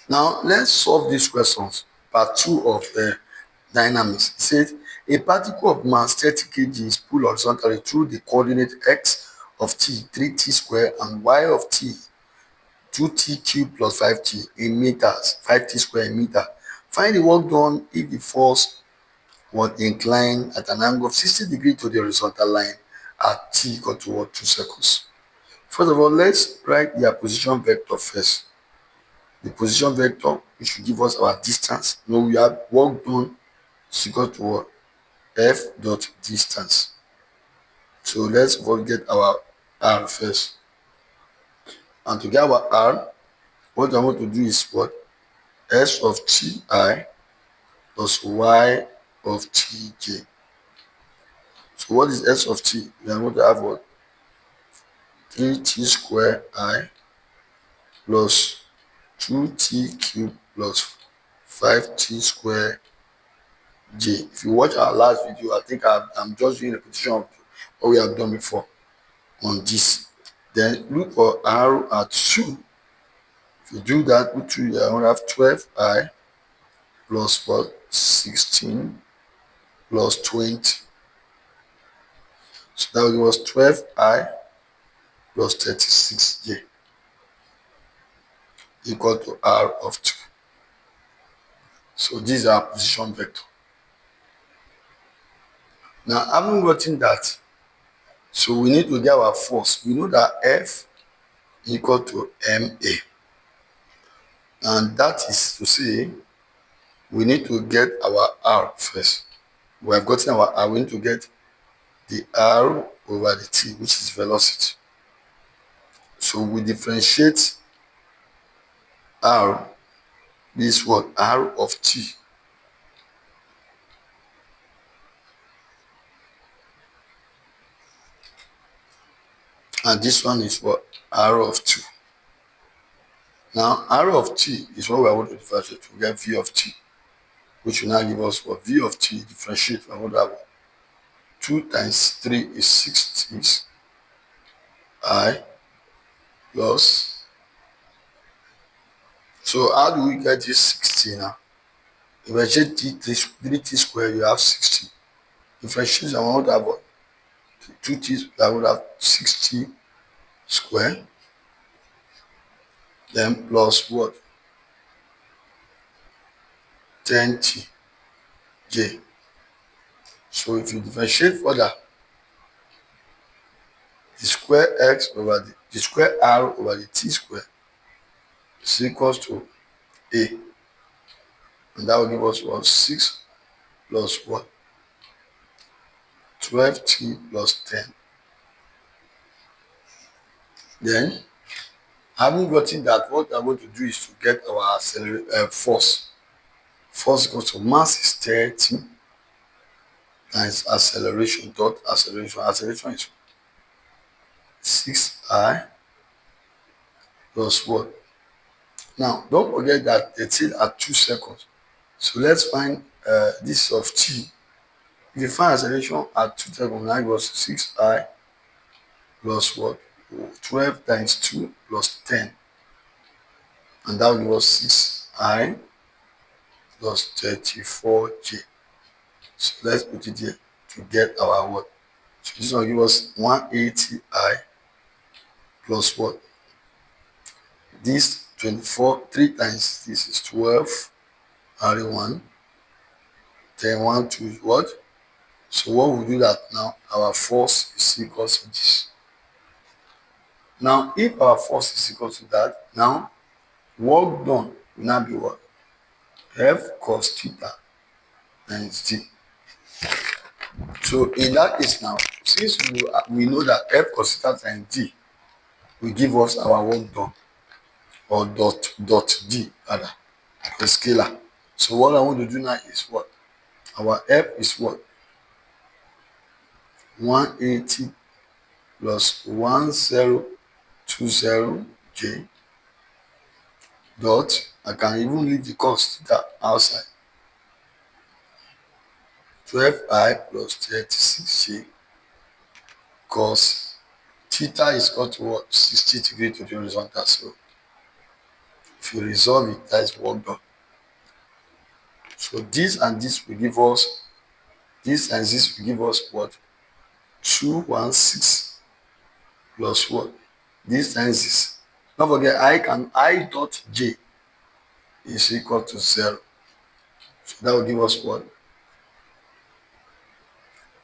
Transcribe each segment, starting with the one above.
Now let's solve these questions. Part 2 of dynamics. It says a particle of mass 30 kg is pulled horizontally through the coordinate x of t 3t square and y of t 2t cubed plus 5t in meters, 5t square in meter. Find the work done if the force was inclined at an angle of 60 degrees to the horizontal line at t equal to what, 2 seconds. First of all, let's write their position vector first. The position vector, it should give us our distance. Now we have work done is equal to what? F dot distance. So let's get our R first. And to get our R, what I want to do is what? S of Ti plus Y of Tj. So what is S of T? We are going to have what? 3t square I plus 2t cubed plus 5t square j. If you watch our last video, I think I'm just doing a repetition of what we have done before on this. Then look for R at 2. If you do that, put 2, you're going to have 12i plus what? 16 plus 20. So that will give us 12i plus 36j equal to R of 2. So these are position vector. Now, having gotten that, so we need to get our force. We know that F equal to MA. And that is to say, we need to get our R first. We have gotten our R, we need to get the R over the T, which is velocity. So we differentiate R, this what? R of T. And this one is what? R of 2. Now, R of T is what we are going to differentiate. We get V of T, which will now give us what? V of T differentiate. We are going to have 2 times 3 is 6 I plus. So how do we get this 60 now? Differentiate 3t square, you have 60. Differentiate, I want to have what? 2t, I would have 60 square. Then plus what? 10t j. So if you differentiate further, the square x over the square r over the t square is equals to a. And that will give us what? 6 plus what? 12t plus 10. Then, having gotten that, what I'm going to do is to get our force. Force equals to mass is 30 times acceleration dot acceleration. Acceleration is 6i plus what? Now, don't forget that it's still at 2 seconds. So let's find this of t. If you find acceleration at 2 seconds, now it was 6i plus what? 12 times 2 plus 10. And that will give us 6i plus 34j. So let's put it here to get our what? So this will give us 180i plus what? This 24, 3 times this is 12, R1, then 1, 2 is what? So what we do that now? Our force is equal to this. Now, if our force is equal to that, now work done will now be what? F cos theta times d. So in that case now, since we know that F cos theta times d will give us our work done, or dot d rather, a scalar. So what I want to do now is what? Our F is what? 180 plus 1020j dot, I can even leave the cos theta outside, 12i plus 36j cos theta is equal to what? 60 degrees to the horizontal. So If you resolve it, that is work done. So this and this will give us, this and this will give us what? 216 plus what? This times this. Don't forget, I dot j is equal to 0. So that will give us what?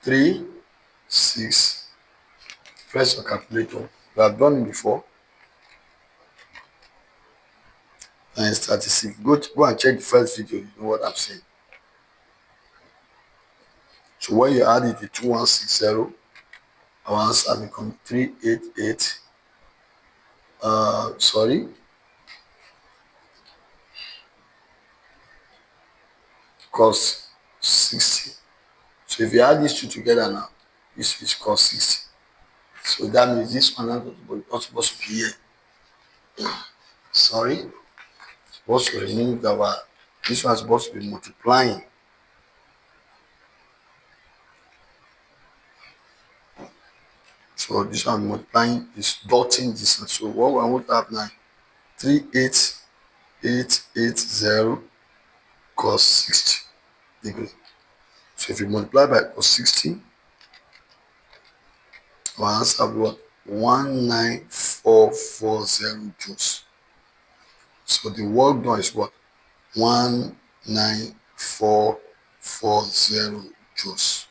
3, 6. Press your calculator. We have done it before. And 36. Go and check the first video. You know what I'm saying. So when you add it to 2160, our answer becomes 388. Sorry, cos 60. So if you add these two together now, this is cos 60. So that means this one not supposed to be here. Sorry, supposed to remove our, this one is supposed to be multiplying. So this one multiplying is dotting this one. So what I want to have now, 38880 cos 60 degree. So if you multiply by cos 60, our answer will be what? 19440 joules. So the work done is what? 19440 joules.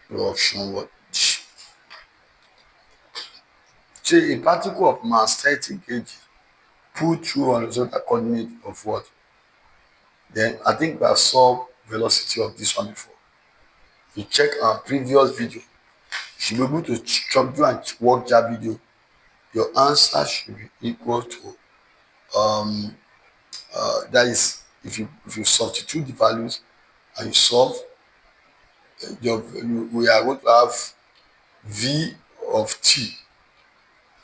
The option what? G. So a particle of mass 30 kg put through horizontal coordinate of what? Then I think we have solved velocity of this one before. You check our previous video, you should be able to do and work that video. Your answer should be equal to that is, if you substitute the values and you solve, we are going to have v of t.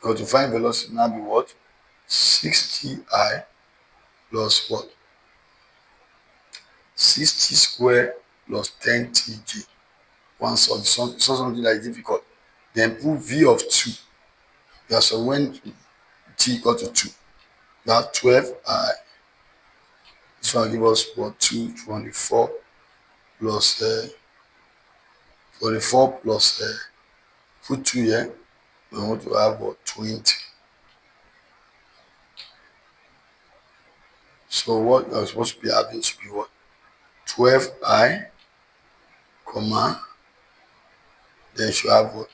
Because to find velocity now be what? 60I plus what? 60 square plus 10tj. One solve something that is difficult. Then put v of 2. Yeah, so when t equal to 2, you have 12I. This one give us what? 224 plus 44 plus put 2 here. We want to have what? 20. So what you're supposed to be having should be what? 12I, comma, then you should have what?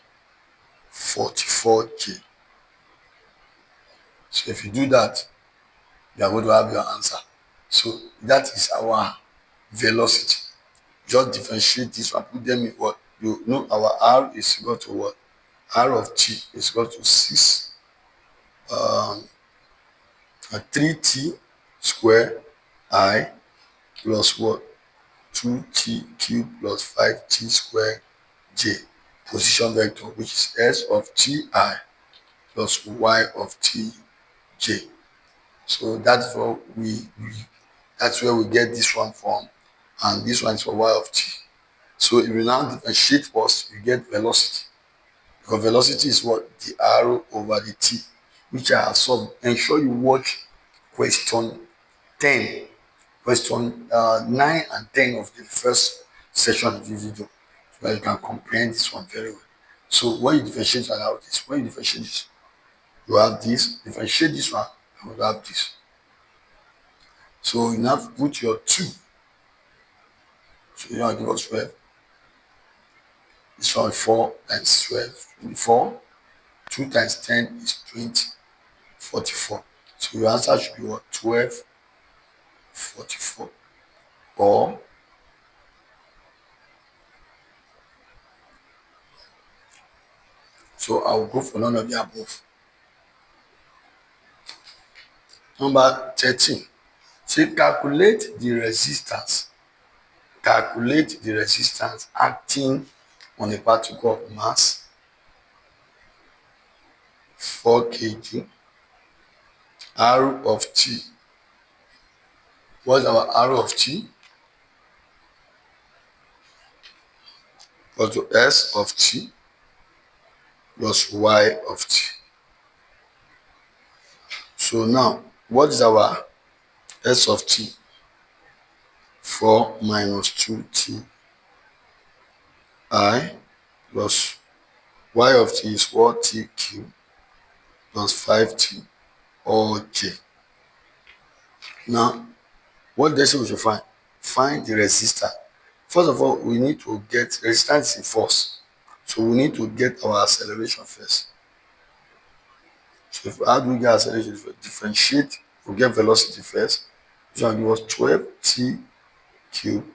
44j. So if you do that, you are going to have your answer. So that is our velocity. Just differentiate this one, put them in what? You know our r is equal to what? R of t is equal to 3t square I plus what? 2t cube plus 5t square j. Position vector, which is s of ti plus y of tj. So that's what that's where we get this one from, and this one is for y of t. So if you now differentiate first, you get velocity. Because velocity is what? The arrow over the t, which I have solved. Ensure you watch question 10, question 9 and 10 of the first section of the video, so you can comprehend this one very well. So when you differentiate out this, when you differentiate this, you have this, differentiate this one, and you have this. So you now put your 2. So you now give us 12. This one 4 times 12, 24. 2 times 10 is 20, 44. So your answer should be what? 12, 44. Or so I will go for none of the above. Number 13. Say calculate the resistance. Calculate the resistance acting on a particle of mass 4 kg, R of t. What's our R of t? Equal to S of t plus Y of t. So now, what is our S of t? 4 minus 2t I plus y of t is what? T cube plus 5t all j. Now, what density we should find? Find the resistor. First of all, we need to get resistance in force. So we need to get our acceleration first. So if, how do we get acceleration first? Differentiate, we get velocity first. So it was 12t cube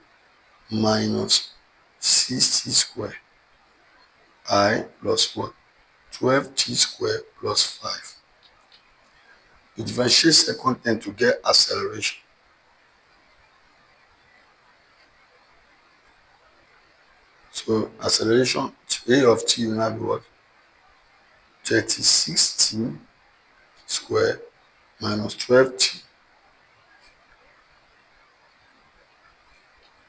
minus 6t square I plus what? 12t square plus 5. We differentiate second term to get acceleration. So acceleration A of t will now be what? 36t square minus 12t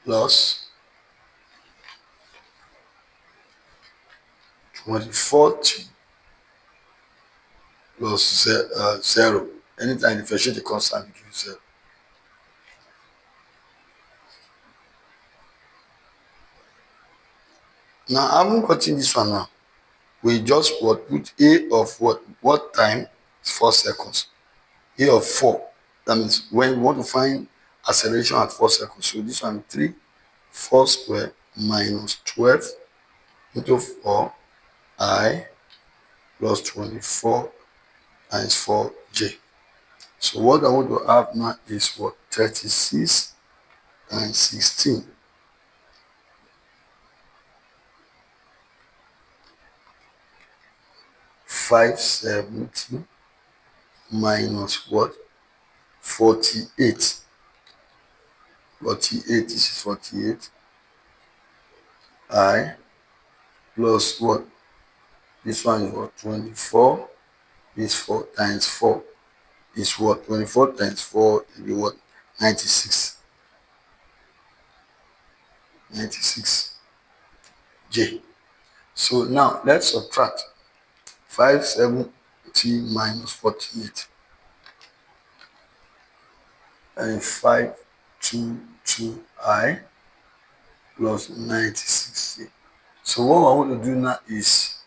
plus 24t plus 0. Anytime you differentiate the constant, you give 0. Now, I haven't gotten this one now. We just what put A of what time is 4 seconds. A of 4. That means when we want to find acceleration at 4 seconds. So this one 3, 4 square minus 12 into 4 I plus 24 times 4j. So what I want to have now is what? 36 times 16. 570 minus what? 48. 48, this is 48. I plus what? This one is what? 24. This 4 times 4 is what? 24 times 4 will be what? 96. 96 J. So now let's subtract 570 minus 48 and 522I plus 96J. So what I want to do now is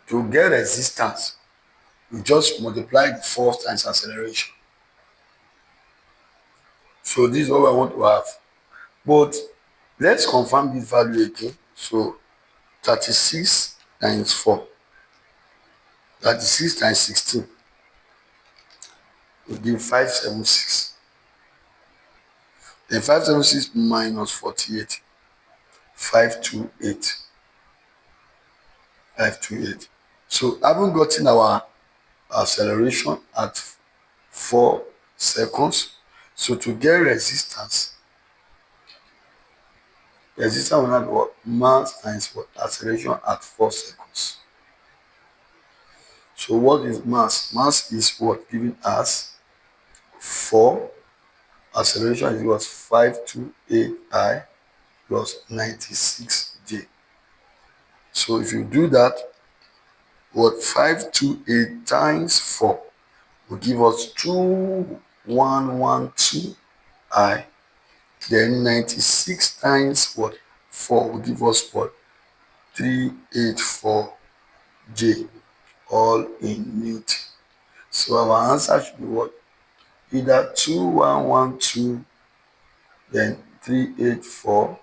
to get resistance, we just multiply the force times acceleration. So this is what I want to have. But let's confirm this value again. So 36 times 4, 36 times 16 will give 576. Then 576 minus 48, 528. 528. So having gotten our acceleration at 4 seconds, so to get resistance will not be what? Mass times what? Acceleration at 4 seconds. So what is mass? Mass is what? Giving us 4. Acceleration is what? 528I plus 96J. So if you do that, what? 528 times 4 will give us 2112I. Then 96 times what? 4 will give us what? 384J, all in Newton. So our answer should be what? Either 2112, then 384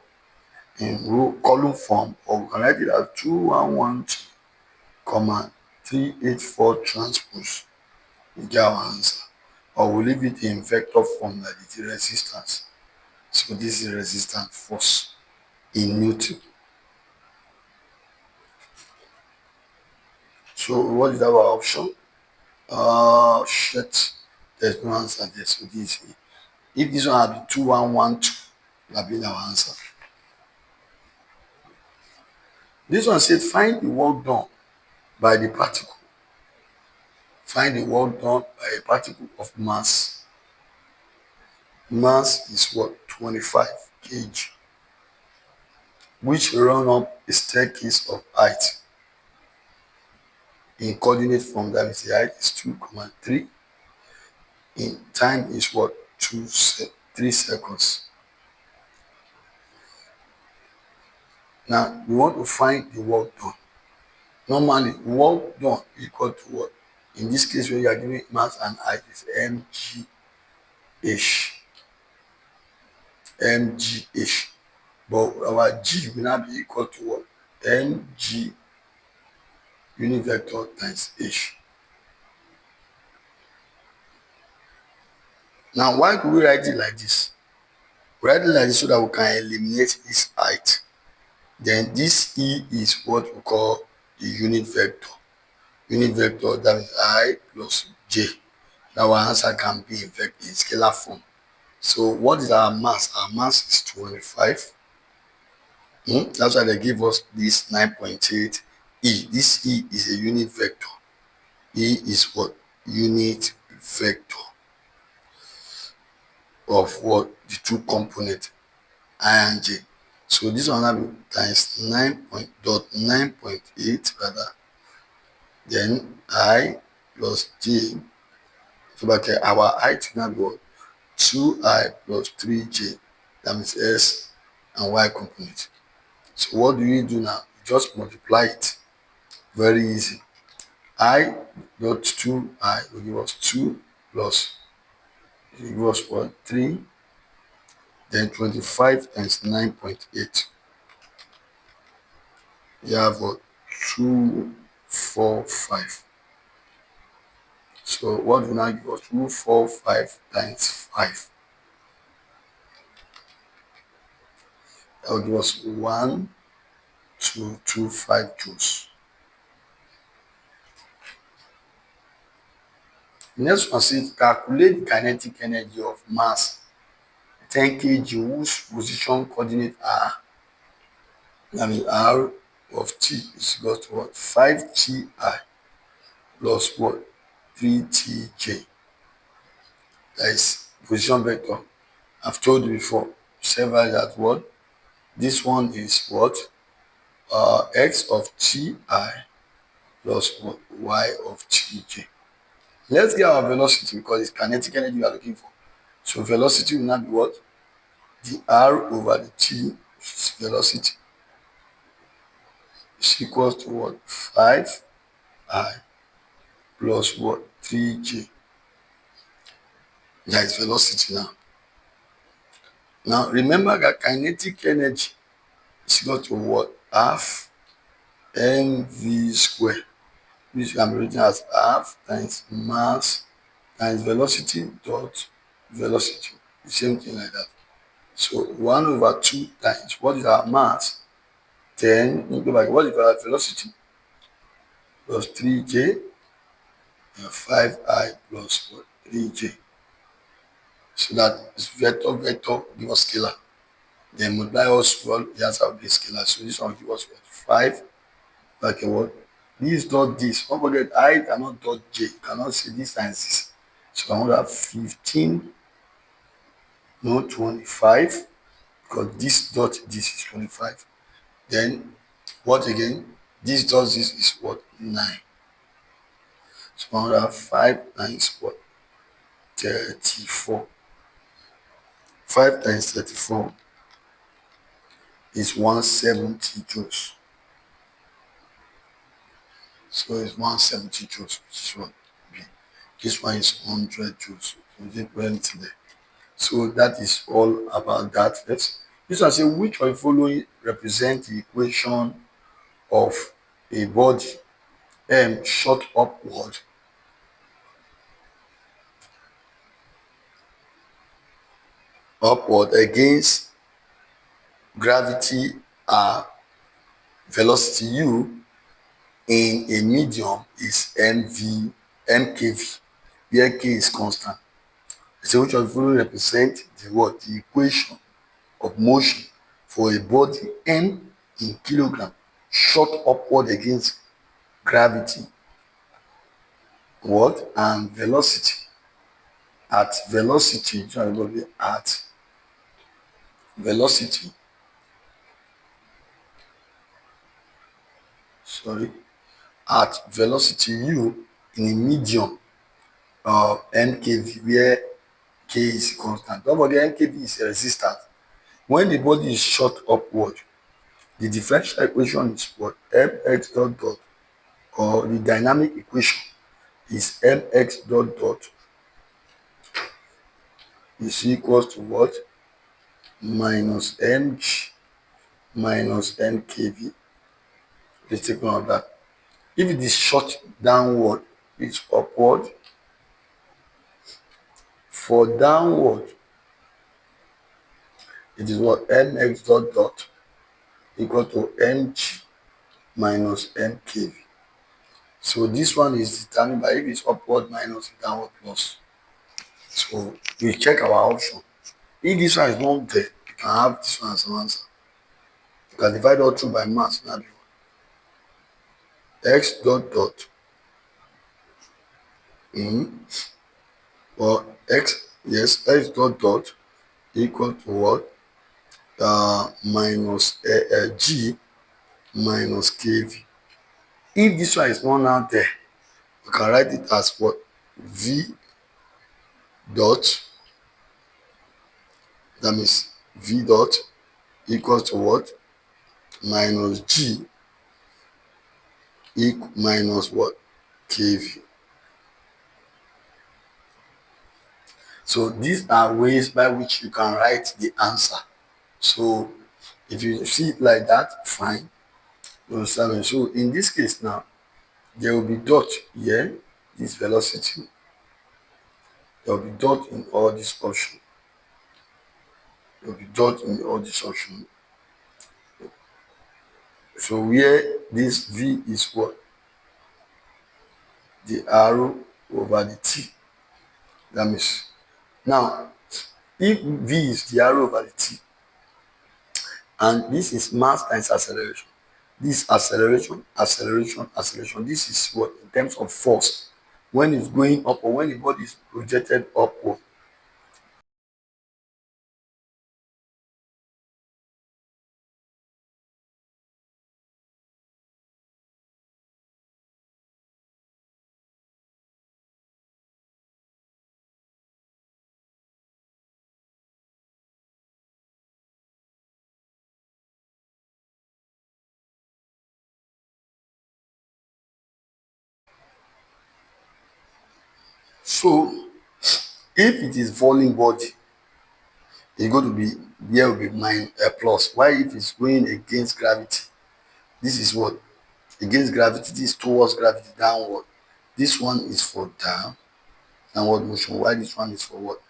in row column form, or we can write it as 2112, comma 384 transpose. We get our answer. Or we leave it in vector form like the resistance. So this is resistance force in Newton. So what is our option? Shit. There's no answer there. So this, if this one had been 2112, would have been our answer. This one said find the work done by the particle. Find the work done by a particle of mass. Mass is what? 25 kg, which run up a staircase of height in coordinate form. That is, the height is 2, 3. in time is what? 3 seconds. Now we want to find the work done. Normally work done equal to what? In this case when you are giving mass and height is mgh, but our g will now be equal to what? Mg unit vector times h. Now why do we write it like this? We write it like this so that we can eliminate this height. Then this e is what we call the unit vector. Unit vector, that is I plus j. Now our answer can be in scalar form. So what is our mass? Our mass is 25. That's why they give us this 9.8 e. This e is a unit vector. E is what? Unit vector of what? The two components I and j. So this one will be times 9.8 rather, then I plus j. So okay, our height now be what? 2i plus 3j. That means s and y component. So what do you do now? Just multiply it. Very easy. I dot 2i will give us 2 plus, it will give us what? 3. Then 25 times 9.8. You have what? 245. So what will now give us? 245 times 5. That will give us 1225 joules. Next one says calculate the kinetic energy of mass 10 kg whose position coordinate are, that means r of t is equal to what? 5ti plus what? 3tj. That is position vector. I've told you before several that what? This one is what? X of ti plus what? Y of tj. Let's get our velocity because it's kinetic energy we are looking for. So velocity will not be what? The r over the t, which is velocity, is equal to what? 5i plus what? 3j. That is velocity now. Now remember that kinetic energy is equal to what? Half mv square, which can be written as half times mass times velocity dot velocity. The same thing like that. So 1 over 2 times what is our mass? 10 into by what is our velocity? Plus 3j and 5i plus what? 3j. So that is vector give us scalar. Then multiply us well, the answer will be scalar. So this one give us what? 5. Okay, what? This dot this. Don't forget I cannot dot j. You cannot say this times this. So I want to have 15, no 25, because this dot this is 25. Then what again? This dot this is what? 9. So I want to have 5 times what? 34. 5 times 34 is 170 joules. So it's 170 joules, which is what? B. This one is 100 joules. So we didn't put anything there. So that is all about that. This one say which of the following represent the equation of a body shot upward against gravity velocity u in a medium is mkv, where k is constant. So which of the following represent the what? The equation of motion for a body m in kilogram shot upward against gravity what? And velocity. At velocity, at velocity, sorry, at velocity u in a medium nkv where k is constant. Don't forget nkv is a resistance. When the body is shot upward, the differential equation is what? Mx dot dot, or the dynamic equation is mx dot dot is equals to what? Minus mg minus nkv. Let's take note of that. If it is shot downward, it's upward. For downward, it is what? Mx dot dot equal to mg minus nkv. So this one is determined by if it's upward minus downward plus. So we check our option. If this one is not there, you can have this one as an answer. You can divide all through by mass. Now x dot dot or x, yes, x dot dot equal to what? Minus g minus kv. If this one is not now there, you can write it as what? V dot, that means v dot equals to what? Minus g minus what? Kv. So these are ways by which you can write the answer. So if you see it like that, fine. You understand me? So in this case now, there will be dot here, this velocity. There will be dot in all this option. There will be dot in all this option. So where this v is what? The arrow over the t. That means now if v is the arrow over the t, and this is mass times acceleration, this acceleration, acceleration, acceleration, this is what in terms of force when it's going up or when the body is projected upward. So if it is falling body, it's going to be, there will be plus. Why? If it's going against gravity, this is what? Against gravity, this is towards gravity, downward. This one is for downward motion. Why this one is for what?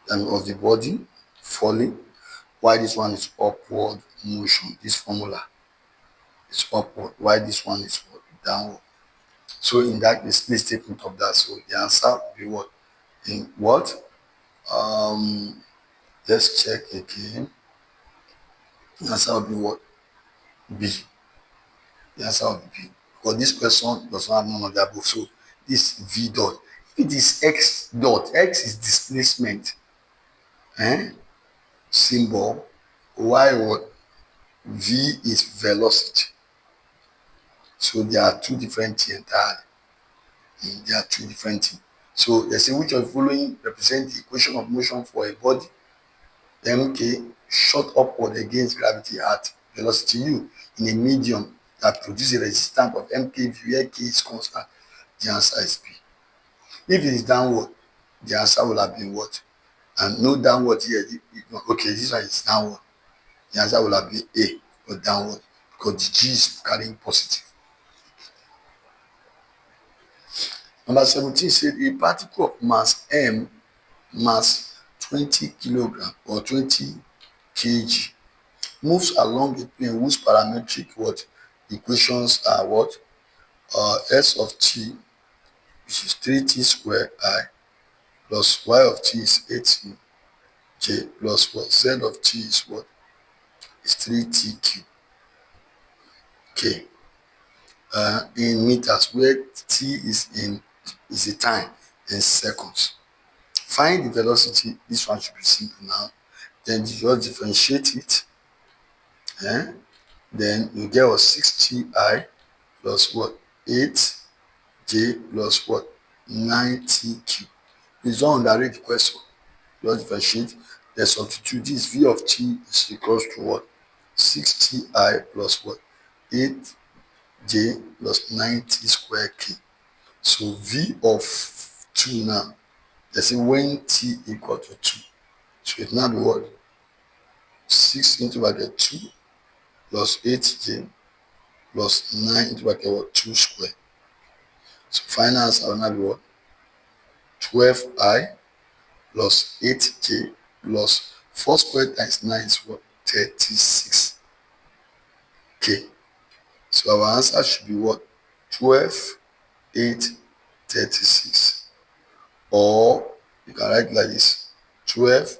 Of the body falling. Why this one is upward motion? This formula is upward. Why this one is what? Downward. So in that case, please take note of that. So the answer will be what? In what? Let's check again. The answer will be what? B. The answer will be B. Because this question does not have none of the above. So this V dot. If it is X dot, X is displacement. Symbol. Y what? V is velocity. So there are two different things entirely. There are two different things. So they say which of the following represent the equation of motion for a body mk shot upward against gravity at velocity u in a medium that produces a resistance of mkv where k is constant. The answer is B. If it is downward, the answer will have been what? And no downward here. Okay, this one is downward. The answer will have been A, or downward, because the G is carrying positive. Number 17 said a particle of mass m, mass 20 kilogram or 20 kg, moves along a plane whose parametric what equations are what? S of t, which is 3t square I, plus y of t is 8t j, plus what? Z of t is what? Is 3t cube k. In meters, where t is a time in seconds. Find the velocity. This one should be simple now. Then you just differentiate it. Then you get what? 6ti plus what? 8j plus what? 90 cube. Please don't underrate the question. Just differentiate. Then substitute this v of t is equals to what? 6ti plus what? 8j plus 90 square k. So v of 2 now, they say when t equal to 2. So it now be what? 6 into bracket 2 plus 8j plus 9 into bracket what? 2 square. So final answer will now be what? 12i plus 8j plus 4 squared times 9 is what? 36k. So our answer should be what? 12, 8, 36. Or you can write like this: 12,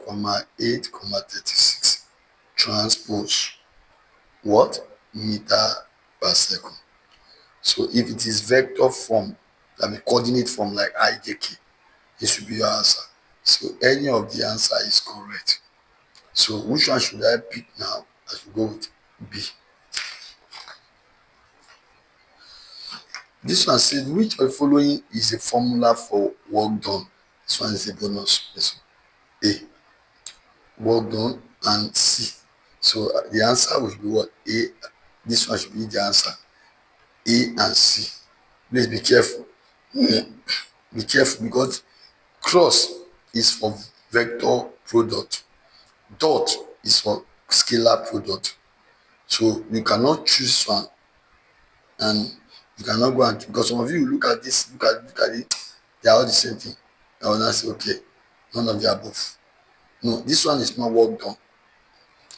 8, 36 transpose what? Meter per second. So if it is vector form, that means coordinate form like IJK, it should be your answer. So any of the answer is correct. So which one should I pick now? I should go with B. This one says, which of the following is a formula for work done? This one is a bonus question. A, work done, and C. So the answer will be what? A. This one should be the answer. A and C. Please be careful. Be careful, because cross is for vector product. Dot is for scalar product. So you cannot choose one and you cannot go and, because some of you look at this, look at it, they are all the same thing. I will not say, okay, none of the above. No, this one is not work done.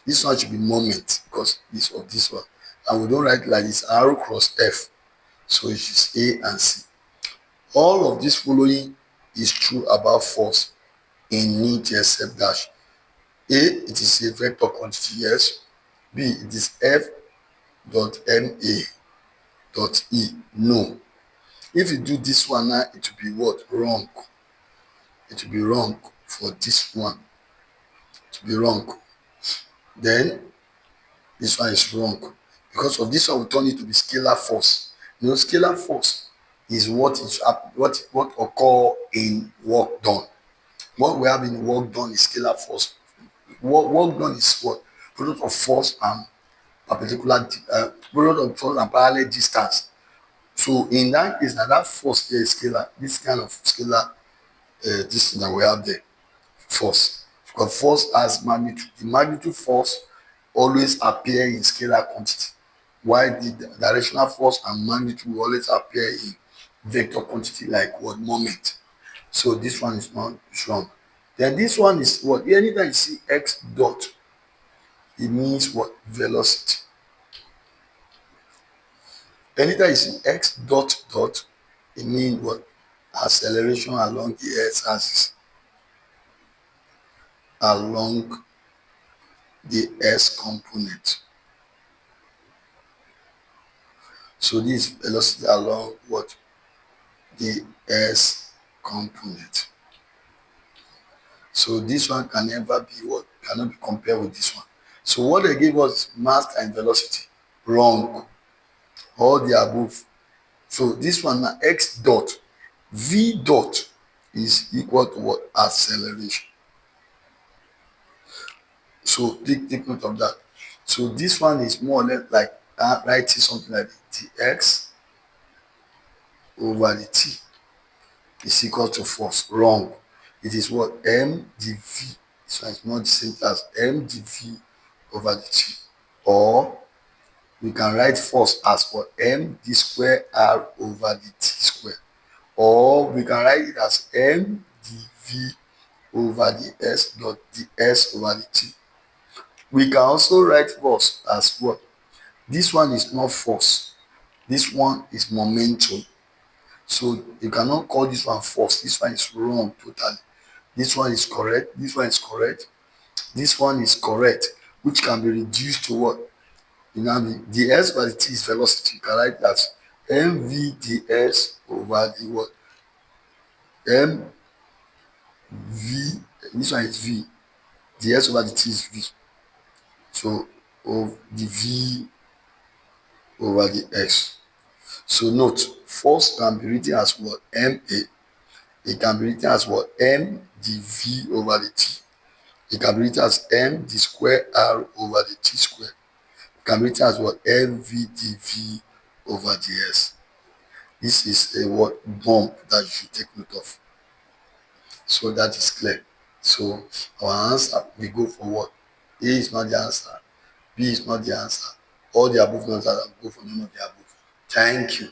This one should be moment, because this of this one. And we don't write like this, arrow cross F. So it is A and C. All of this following is true about force in unity except dash. A, it is a vector quantity, yes. B, it is F dot MA dot E, no. If you do this one now, it will be what? Wrong. It will be wrong for this one. It will be wrong. Then this one is wrong. Because of this one, we turn it to be scalar force. You know, scalar force is what occur in work done. What we have in work done is scalar force. Work done is what? Product of force and perpendicular, product of force and parallel distance. So in that case, now that force there is scalar. This kind of scalar, this thing that we have there, force. Because force has magnitude. The magnitude force always appear in scalar quantity, while the directional force and magnitude will always appear in vector quantity, like what? Moment. So this one is not, it's wrong. Then this one is what? Anytime you see x dot, it means what? Velocity. Anytime you see x dot dot, it means what? Acceleration along the x-axis, along the s component. So this velocity along what? The s component. So this one can never be what? Cannot be compared with this one. So what they gave us, mass and velocity, wrong. All the above. So this one now, x dot, v dot is equal to what? Acceleration. So take note of that. So this one is more or less like writing something like dx over the t is equal to force. Wrong. It is what? M dv. So it's not the same as m dv over the t. Or we can write force as what? M d square r over the t square. Or we can write it as m dv over the s dot ds over the t. We can also write force as what? This one is not force. This one is momentum. So you cannot call this one force. This one is wrong totally. This one is correct. This one is correct. This one is correct, which can be reduced to what? You know, the s by the t is velocity. You can write that mv ds over the what? Mv, this one is v. The s over the t is v. So of the v over the x. So note, force can be written as what? Ma It can be written as what? M dv over the t. It can be written as m d square r over the t square. It can be written as what? mv dv over ds. This is a what bump that you should take note of. So that is clear. So our answer, we go for what? A is not the answer. B is not the answer. All the above answers go for none of the above. Thank you.